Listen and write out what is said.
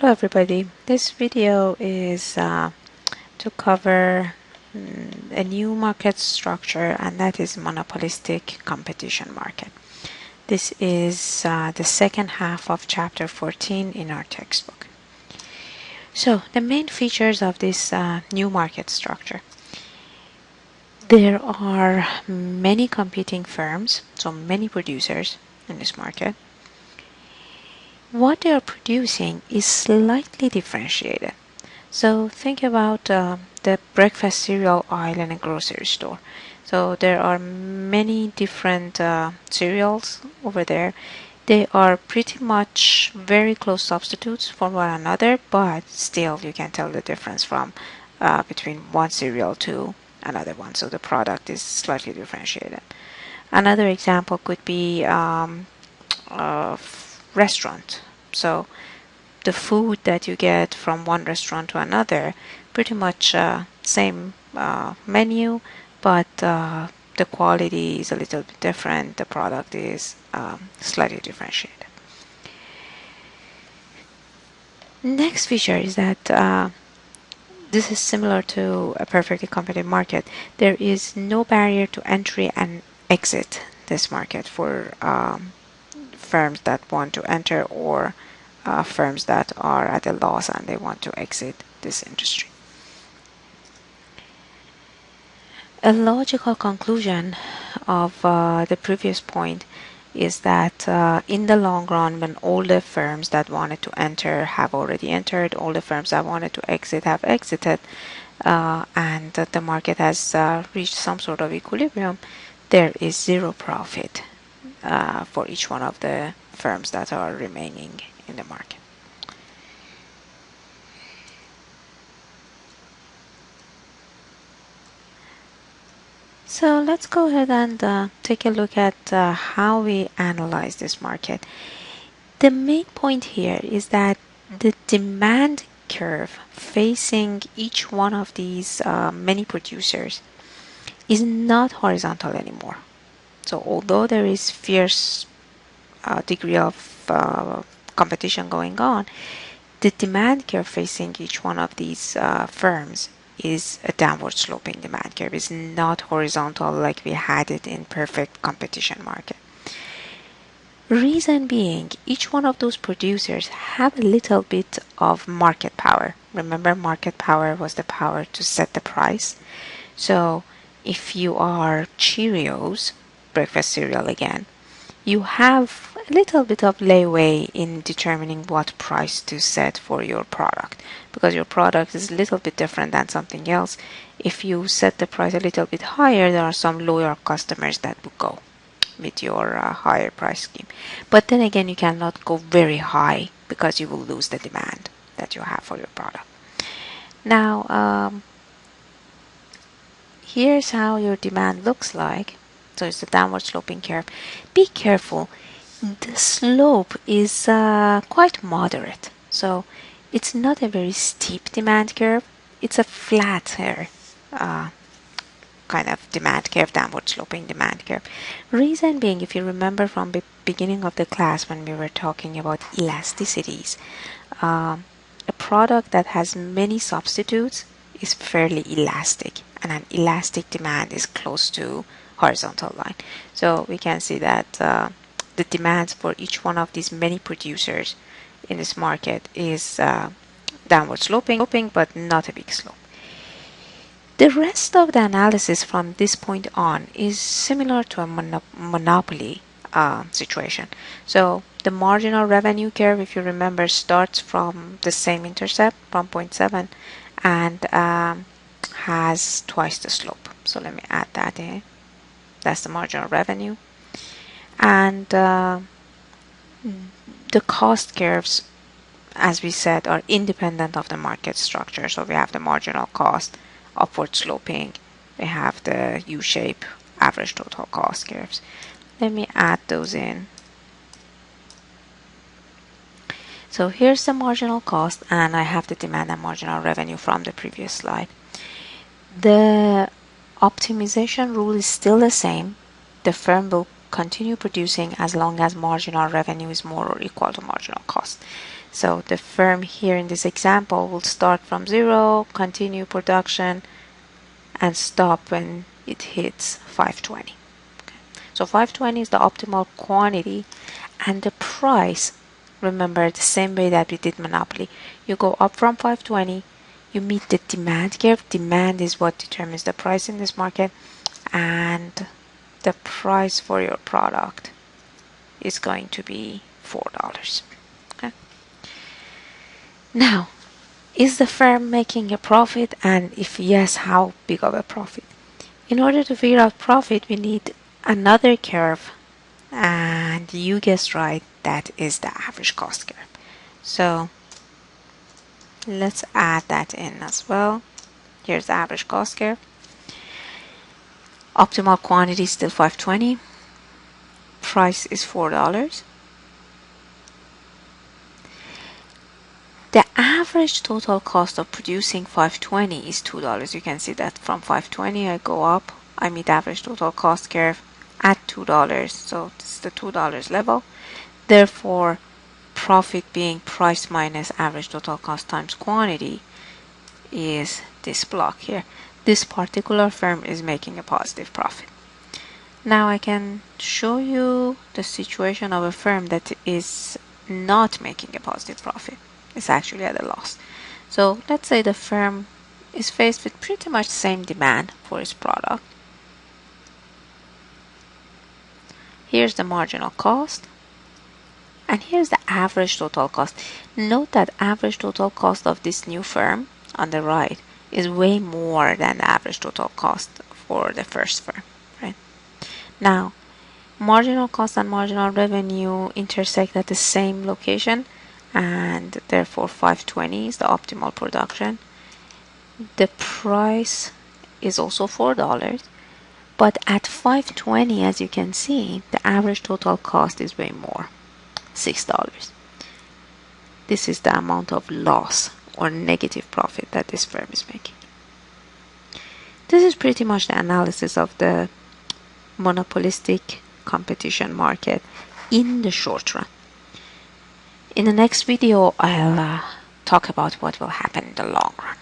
Hello everybody, this video is to cover a new market structure, and that is monopolistic competition market. This is the second half of chapter 14 in our textbook. So the main features of this new market structure. There are many competing firms, so many producers in this market. What they are producing is slightly differentiated. So think about the breakfast cereal aisle in a grocery store. So there are many different cereals over there. They are pretty much very close substitutes for one another, but still you can tell the difference from between one cereal to another one. So the product is slightly differentiated. Another example could be a restaurant. So the food that you get from one restaurant to another, pretty much same menu, but the quality is a little bit different. The product is slightly differentiated. Next feature is that this is similar to a perfectly competitive market. There is no barrier to entry and exit this market for firms that want to enter, or firms that are at a loss and they want to exit this industry. A logical conclusion of the previous point is that in the long run, when all the firms that wanted to enter have already entered, all the firms that wanted to exit have exited, and the market has reached some sort of equilibrium, there is zero profit for each one of the firms that are remaining in the market. So let's go ahead and take a look at how we analyze this market. The main point here is that the demand curve facing each one of these many producers is not horizontal anymore. So although there is fierce degree of competition going on, the demand curve facing each one of these firms is a downward sloping demand curve. It's not horizontal like we had it in perfect competition market. Reason being, each one of those producers have a little bit of market power. Remember, market power was the power to set the price. So if you are Cheerios, breakfast cereal again, you have a little bit of leeway in determining what price to set for your product, because your product is a little bit different than something else. If you set the price a little bit higher, there are some loyal customers that will go with your higher price scheme. But then again, you cannot go very high because you will lose the demand that you have for your product. Now, here's how your demand looks like. So it's a downward sloping curve. Be careful. The slope is quite moderate. So it's not a very steep demand curve. It's a flatter kind of demand curve, downward sloping demand curve. Reason being, if you remember from the beginning of the class when we were talking about elasticities, a product that has many substitutes is fairly elastic, and an elastic demand is close to horizontal line. So we can see that the demands for each one of these many producers in this market is downward sloping, but not a big slope. The rest of the analysis from this point on is similar to a monopoly situation. So the marginal revenue curve, if you remember, starts from the same intercept from 0.7 and has twice the slope. So let me add that in. That's the marginal revenue. And the cost curves, as we said, are independent of the market structure. So we have the marginal cost, upward sloping. We have the U-shape average total cost curves. Let me add those in. So here's the marginal cost, and I have the demand and marginal revenue from the previous slide. The optimization rule is still the same. The firm will continue producing as long as marginal revenue is more or equal to marginal cost. So the firm here in this example will start from 0, continue production, and stop when it hits 520. Okay. So 520 is the optimal quantity, and the price, remember, the same way that we did Monopoly. You go up from 520, you meet the demand curve. Demand is what determines the price in this market, and the price for your product is going to be $4. Okay. Now, is the firm making a profit, and if yes, how big of a profit? In order to figure out profit, we need another curve, and you guessed right, that is the average cost curve. So let's add that in as well. Here's the average cost curve. Optimal quantity is still 520. Price is $4. The average total cost of producing 520 is $2. You can see that from 520 I go up, I meet average total cost curve at $2. So this is the $2 level. Therefore, profit being price minus average total cost times quantity is this block here. This particular firm is making a positive profit. Now I can show you the situation of a firm that is not making a positive profit. It's actually at a loss. So let's say the firm is faced with pretty much the same demand for its product. Here's the marginal cost, and here's the average total cost. Note that average total cost of this new firm on the right is way more than the average total cost for the first firm, right? Now, marginal cost and marginal revenue intersect at the same location, and therefore 520 is the optimal production. The price is also $4, but at 520, as you can see, the average total cost is way more, $6. This is the amount of loss or negative profit that this firm is making. This is pretty much the analysis of the monopolistic competition market in the short run. In the next video, I'll talk about what will happen in the long run.